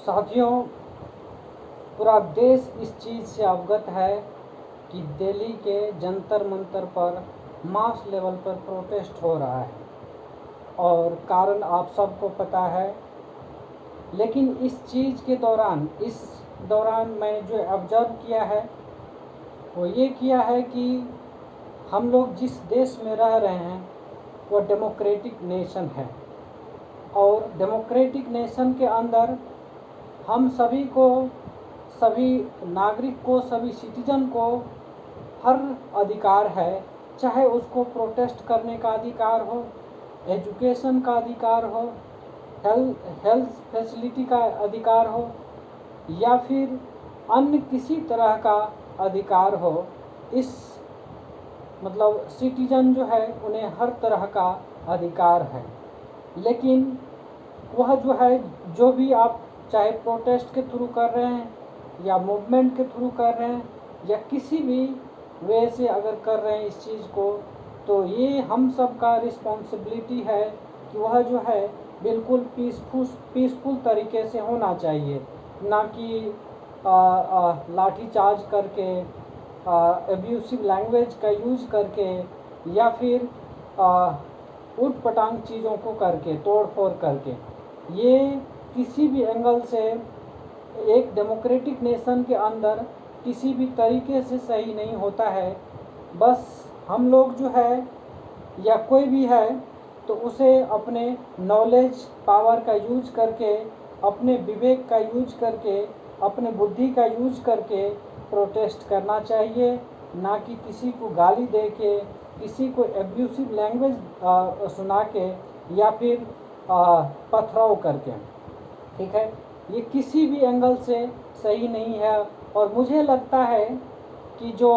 साथियों, पूरा देश इस चीज़ से अवगत है कि दिल्ली के जंतर मंतर पर मास लेवल पर प्रोटेस्ट हो रहा है और कारण आप सबको पता है। लेकिन इस चीज़ के दौरान मैंने जो ऑब्ज़र्व किया है वो ये किया है कि हम लोग जिस देश में रह रहे हैं वो डेमोक्रेटिक नेशन है और डेमोक्रेटिक नेशन के अंदर हम सभी नागरिक को, सभी सिटीजन को हर अधिकार है, चाहे उसको प्रोटेस्ट करने का अधिकार हो, एजुकेशन का अधिकार हो, हेल्थ फैसिलिटी का अधिकार हो या फिर अन्य किसी तरह का अधिकार हो। इस मतलब सिटीजन जो है उन्हें हर तरह का अधिकार है। लेकिन वह जो है, जो भी आप चाहे प्रोटेस्ट के थ्रू कर रहे हैं या मूवमेंट के थ्रू कर रहे हैं या किसी भी वे से अगर कर रहे हैं इस चीज़ को, तो ये हम सब का रिस्पॉन्सिबिलिटी है कि वह जो है बिल्कुल पीसफुल तरीके से होना चाहिए, ना कि लाठी चार्ज करके, एब्यूसिव लैंग्वेज का यूज़ करके या फिर उट पटांग चीज़ों को करके, तोड़ फोड़ करके। ये किसी भी एंगल से एक डेमोक्रेटिक नेशन के अंदर किसी भी तरीके से सही नहीं होता है। बस हम लोग जो है या कोई भी है तो उसे अपने नॉलेज पावर का यूज करके, अपने विवेक का यूज करके, अपने बुद्धि का यूज करके प्रोटेस्ट करना चाहिए, ना कि किसी को गाली दे के, किसी को एब्यूसिव लैंग्वेज सुना के या फिर पथराव करके। ठीक है, ये किसी भी एंगल से सही नहीं है। और मुझे लगता है कि जो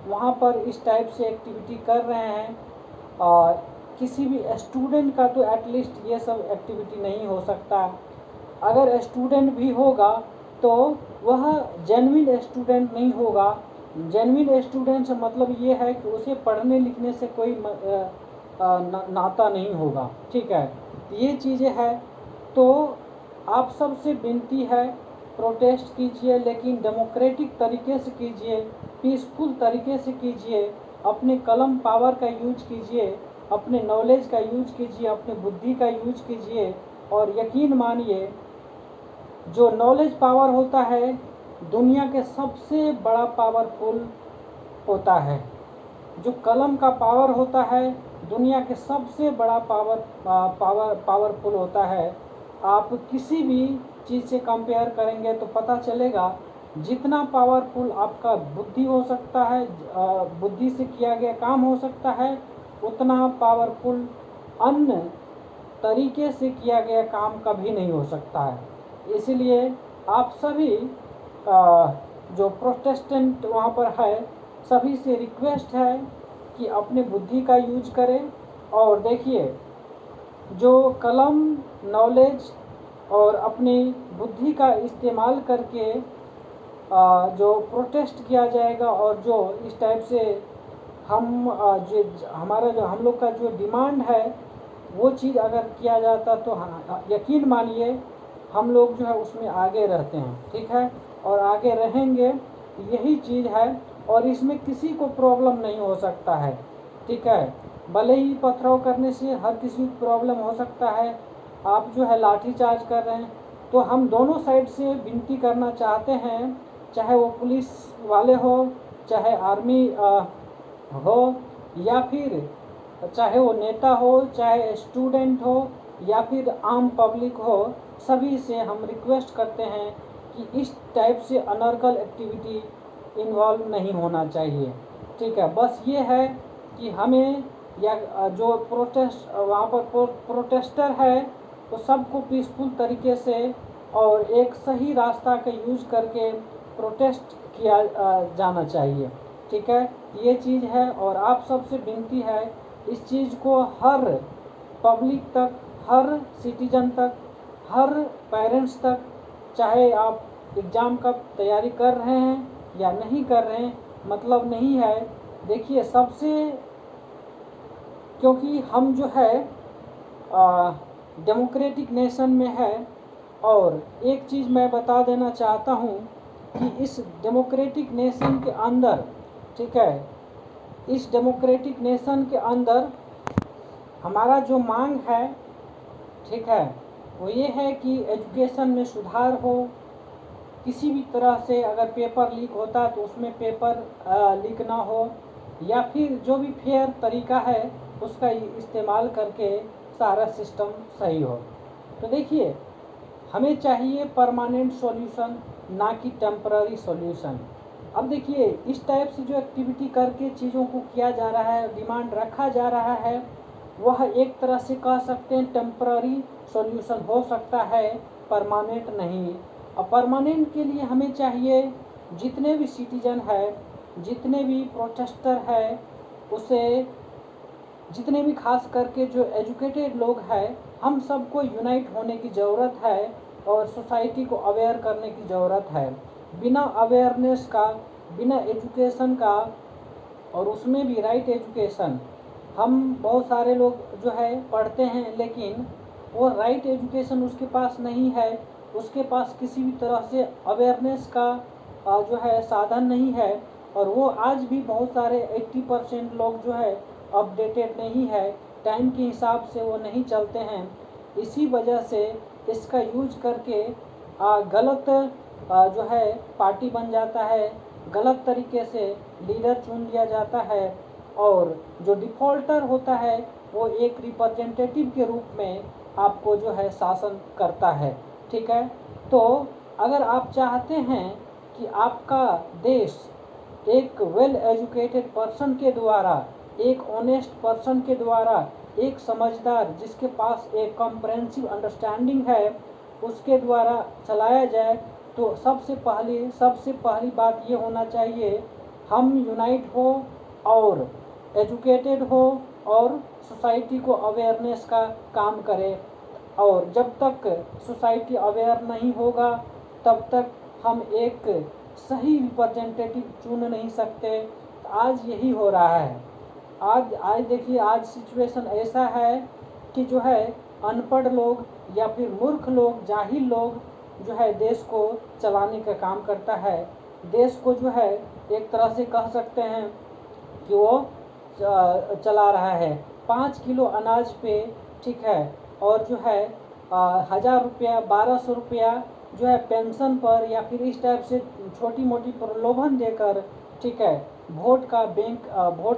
वहाँ पर इस टाइप से एक्टिविटी कर रहे हैं, किसी भी स्टूडेंट का तो एटलीस्ट ये सब एक्टिविटी नहीं हो सकता। अगर स्टूडेंट भी होगा तो वह जेन्युइन स्टूडेंट नहीं होगा। जेन्युइन स्टूडेंट से मतलब ये है कि उसे पढ़ने लिखने से कोई नाता नहीं होगा। ठीक है, ये चीज़ें हैं। तो आप सबसे विनती है, प्रोटेस्ट कीजिए लेकिन डेमोक्रेटिक तरीके से कीजिए, पीसफुल तरीके से कीजिए, अपने कलम पावर का यूज कीजिए, अपने नॉलेज का यूज कीजिए, अपने बुद्धि का यूज कीजिए। और यकीन मानिए, जो नॉलेज पावर होता है दुनिया के सबसे बड़ा पावरफुल होता है। जो कलम का पावर होता है दुनिया के सबसे बड़ा पावरफुल होता है। आप किसी भी चीज़ से कंपेयर करेंगे तो पता चलेगा जितना पावरफुल आपका बुद्धि हो सकता है, बुद्धि से किया गया काम हो सकता है, उतना पावरफुल अन्य तरीके से किया गया काम कभी नहीं हो सकता है। इसलिए आप सभी जो प्रोटेस्टेंट वहाँ पर है, सभी से रिक्वेस्ट है कि अपने बुद्धि का यूज करें। और देखिए, जो कलम, नॉलेज और अपनी बुद्धि का इस्तेमाल करके जो प्रोटेस्ट किया जाएगा और जो इस टाइप से हम हम लोग का जो डिमांड है वो चीज़ अगर किया जाता तो यकीन मानिए हम लोग जो है उसमें आगे रहते हैं। ठीक है, और आगे रहेंगे, यही चीज़ है। और इसमें किसी को प्रॉब्लम नहीं हो सकता है। ठीक है, भले ही पथराव करने से हर किसी को प्रॉब्लम हो सकता है। आप जो है लाठी चार्ज कर रहे हैं, तो हम दोनों साइड से विनती करना चाहते हैं, चाहे वो पुलिस वाले हो, चाहे आर्मी हो, या फिर चाहे वो नेता हो, चाहे स्टूडेंट हो या फिर आम पब्लिक हो, सभी से हम रिक्वेस्ट करते हैं कि इस टाइप से अनर्गल एक्टिविटी इन्वॉल्व नहीं होना चाहिए। ठीक है, बस ये है कि हमें या जो वहाँ पर प्रोटेस्टर है तो सबको पीसफुल तरीके से और एक सही रास्ता का यूज करके प्रोटेस्ट किया जाना चाहिए। ठीक है, ये चीज़ है। और आप सबसे विनती है इस चीज़ को हर पब्लिक तक, हर सिटीजन तक, हर पेरेंट्स तक, चाहे आप एग्ज़ाम का तैयारी कर रहे हैं या नहीं कर रहे हैं, मतलब नहीं है। देखिए, क्योंकि हम जो है डेमोक्रेटिक नेशन में है और एक चीज़ मैं बता देना चाहता हूँ कि इस डेमोक्रेटिक नेशन के अंदर, ठीक है, इस डेमोक्रेटिक नेशन के अंदर हमारा जो मांग है, ठीक है, वो ये है कि एजुकेशन में सुधार हो। किसी भी तरह से अगर पेपर लीक होता है तो उसमें पेपर लीक ना हो, या फिर जो भी फेयर तरीका है उसका इस्तेमाल करके सारा सिस्टम सही हो। तो देखिए, हमें चाहिए परमानेंट सॉल्यूशन, ना कि टेम्पररी सॉल्यूशन। अब देखिए, इस टाइप से जो एक्टिविटी करके चीज़ों को किया जा रहा है, डिमांड रखा जा रहा है, वह एक तरह से कह सकते हैं टेम्पररी सॉल्यूशन हो सकता है, परमानेंट नहीं। और परमानेंट के लिए हमें चाहिए जितने भी सिटीजन है, जितने भी प्रोटेस्टर है, उसे जितने भी खास करके जो एजुकेटेड लोग हैं, हम सबको यूनाइट होने की ज़रूरत है और सोसाइटी को अवेयर करने की ज़रूरत है। बिना अवेयरनेस का, बिना एजुकेशन का, और उसमें भी राइट एजुकेशन, हम बहुत सारे लोग जो है पढ़ते हैं लेकिन वो राइट एजुकेशन उसके पास नहीं है, उसके पास किसी भी तरह से अवेयरनेस का जो है साधन नहीं है, और वो आज भी बहुत सारे 80% लोग जो है अपडेटेड नहीं है, टाइम के हिसाब से वो नहीं चलते हैं। इसी वजह से इसका यूज करके गलत जो है पार्टी बन जाता है, गलत तरीके से लीडर चुन लिया जाता है, और जो डिफ़ॉल्टर होता है वो एक रिप्रेजेंटेटिव के रूप में आपको जो है शासन करता है, ठीक है। तो अगर आप चाहते हैं कि आपका देश एक वेल एजुकेटेड पर्सन के द्वारा, एक ऑनेस्ट पर्सन के द्वारा, एक समझदार जिसके पास एक कॉम्प्रहेंसिव अंडरस्टैंडिंग है, उसके द्वारा चलाया जाए, तो सबसे पहली बात ये होना चाहिए, हम यूनाइट हो और एजुकेटेड हो और सोसाइटी को अवेयरनेस का काम करें। और जब तक सोसाइटी अवेयर नहीं होगा तब तक हम एक सही रिप्रेजेंटेटिव चुन नहीं सकते। आज यही हो रहा है। आज देखिए, आज सिचुएशन ऐसा है कि जो है अनपढ़ लोग या फिर मूर्ख लोग, जाहिल लोग जो है देश को चलाने का काम करता है। देश को जो है एक तरह से कह सकते हैं कि वो चला रहा है 5 किलो अनाज पे, ठीक है, और जो है 1000 रुपया, 1200 रुपया जो है पेंशन पर, या फिर इस टाइप से छोटी मोटी प्रलोभन देकर, ठीक है, वोट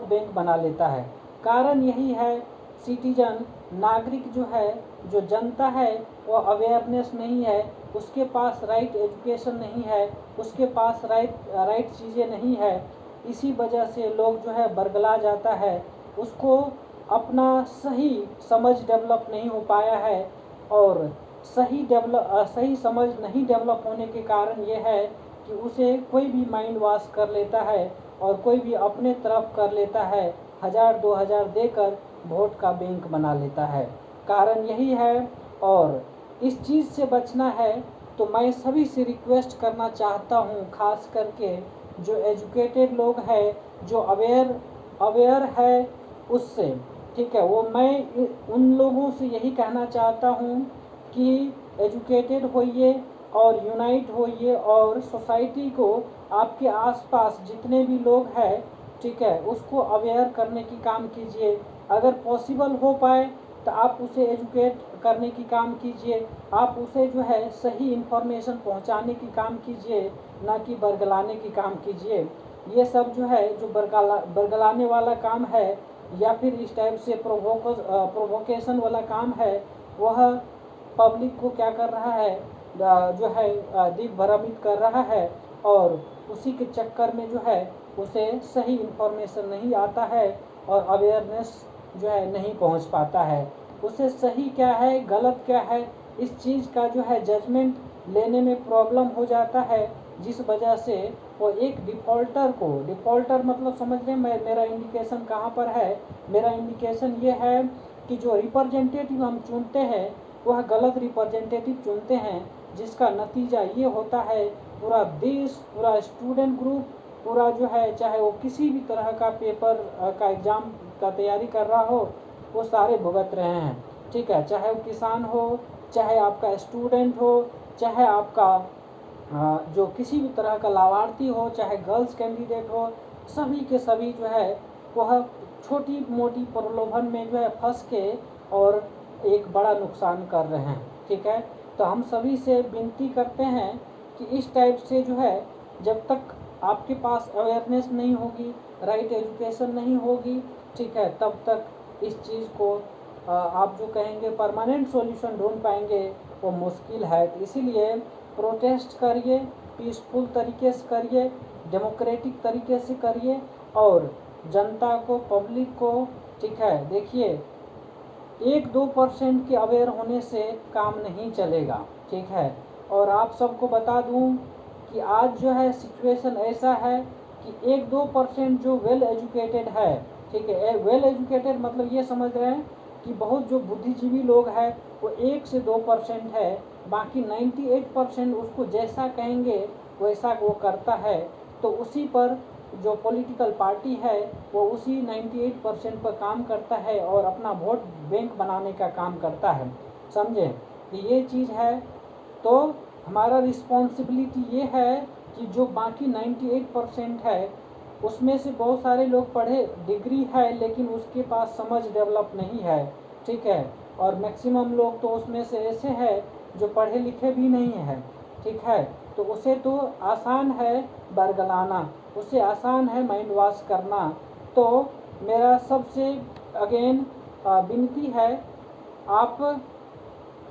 बैंक बना लेता है। कारण यही है, सिटीजन, नागरिक जो है, जो जनता है, वो अवेयरनेस नहीं है, उसके पास राइट एजुकेशन नहीं है, उसके पास राइट चीज़ें नहीं है। इसी वजह से लोग जो है बरगला जाता है, उसको अपना सही समझ डेवलप नहीं हो पाया है, और सही समझ नहीं डेवलप होने के कारण ये है कि उसे कोई भी माइंड वॉश कर लेता है और कोई भी अपने तरफ कर लेता है, 1000-2000 देकर वोट का बैंक बना लेता है। कारण यही है, और इस चीज़ से बचना है तो मैं सभी से रिक्वेस्ट करना चाहता हूँ, खास करके जो एजुकेटेड लोग हैं, जो अवेयर है उससे, ठीक है, वो मैं उन लोगों से यही कहना चाहता हूँ कि एजुकेटेड होइए और यूनाइट होइए, और सोसाइटी को, आपके आसपास जितने भी लोग हैं, ठीक है, उसको अवेयर करने की काम कीजिए। अगर पॉसिबल हो पाए तो आप उसे एजुकेट करने की काम कीजिए, आप उसे जो है सही इन्फॉर्मेशन पहुंचाने की काम कीजिए, ना कि बरगलाने की काम कीजिए। ये सब जो है जो बरगलाने वाला काम है, या फिर इस टाइप से प्रोवोकेशन वाला काम है, वह पब्लिक को क्या कर रहा है, जो है दिग्भ्रमित कर रहा है, और उसी के चक्कर में जो है उसे सही इन्फॉर्मेशन नहीं आता है और अवेयरनेस जो है नहीं पहुंच पाता है। उसे सही क्या है, गलत क्या है, इस चीज़ का जो है जजमेंट लेने में प्रॉब्लम हो जाता है, जिस वजह से वो एक डिफ़ॉल्टर मतलब समझ रहे हैं मेरा इंडिकेशन कहाँ पर है। मेरा इंडिकेशन ये है कि जो रिप्रेजेंटेटिव हम चुनते हैं वह गलत रिप्रेजेंटेटिव चुनते हैं, जिसका नतीजा ये होता है पूरा देश, पूरा स्टूडेंट ग्रुप, पूरा जो है, चाहे वो किसी भी तरह का पेपर का एग्ज़ाम का तैयारी कर रहा हो, वो सारे भुगत रहे हैं, ठीक है, चाहे वो किसान हो, चाहे आपका स्टूडेंट हो, चाहे आपका जो किसी भी तरह का लाभार्थी हो, चाहे गर्ल्स कैंडिडेट हो, सभी के सभी जो है वह छोटी मोटी प्रलोभन में जो है फंस के और एक बड़ा नुकसान कर रहे हैं। ठीक है, तो हम सभी से विनती करते हैं कि इस टाइप से जो है जब तक आपके पास अवेयरनेस नहीं होगी, राइट एजुकेशन नहीं होगी, ठीक है, तब तक इस चीज़ को आप जो कहेंगे परमानेंट सॉल्यूशन ढूंढ पाएंगे वो मुश्किल है। तो इसीलिए प्रोटेस्ट करिए, पीसफुल तरीके से करिए, डेमोक्रेटिक तरीके से करिए और जनता को, पब्लिक को, ठीक है, देखिए 1-2% के अवेयर होने से काम नहीं चलेगा। ठीक है, और आप सबको बता दूं कि आज जो है सिचुएशन ऐसा है कि 1-2% जो वेल एजुकेटेड है, ठीक है, वेल एजुकेटेड मतलब ये समझ रहे हैं कि बहुत जो बुद्धिजीवी लोग हैं वो 1 से 2% है, बाकी 98% उसको जैसा कहेंगे वैसा वो करता है। तो उसी पर जो पॉलिटिकल पार्टी है वो उसी 98% पर काम करता है और अपना वोट बैंक बनाने का काम करता है। समझे कि ये चीज़ है। तो हमारा रिस्पॉन्सिबिलिटी ये है कि जो बाकी 98% है उसमें से बहुत सारे लोग पढ़े, डिग्री है, लेकिन उसके पास समझ डेवलप नहीं है। ठीक है, और मैक्सिमम लोग तो उसमें से ऐसे हैं जो पढ़े लिखे भी नहीं है। ठीक है, तो उसे तो आसान है बरगलाना, उसे आसान है माइंड वॉश करना। तो मेरा सबसे अगेन विनती है, आप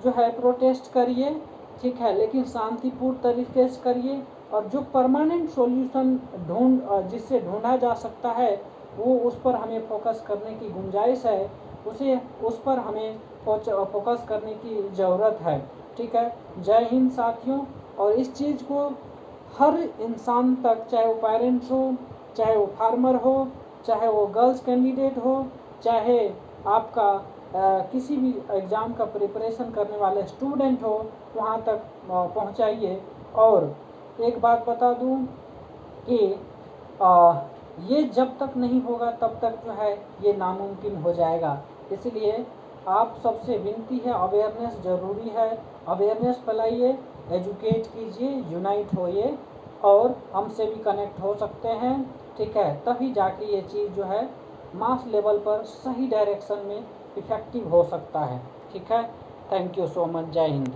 जो है प्रोटेस्ट करिए, ठीक है, लेकिन शांतिपूर्ण तरीके से करिए और जो परमानेंट सॉल्यूशन जिससे ढूंढा जा सकता है वो उस पर हमें फोकस करने की गुंजाइश है, उस पर हमें फोकस करने की ज़रूरत है। ठीक है, जय हिंद साथियों। और इस चीज़ को हर इंसान तक, चाहे वो पेरेंट्स हो, चाहे वो फार्मर हो, चाहे वो गर्ल्स कैंडिडेट हो, चाहे आपका किसी भी एग्ज़ाम का प्रिपरेशन करने वाले स्टूडेंट हो, वहाँ तक पहुँचाइए। और एक बात बता दूँ कि ये जब तक नहीं होगा तब तक जो है ये नामुमकिन हो जाएगा। इसलिए आप सबसे विनती है, अवेयरनेस ज़रूरी है, अवेयरनेस फैलाइए, एजुकेट कीजिए, यूनाइट होइए और हमसे भी कनेक्ट हो सकते हैं। ठीक है, तभी जाके ये चीज़ जो है मास लेवल पर सही डायरेक्शन में इफ़ेक्टिव हो सकता है। ठीक है, थैंक यू सो मच, जय हिंद।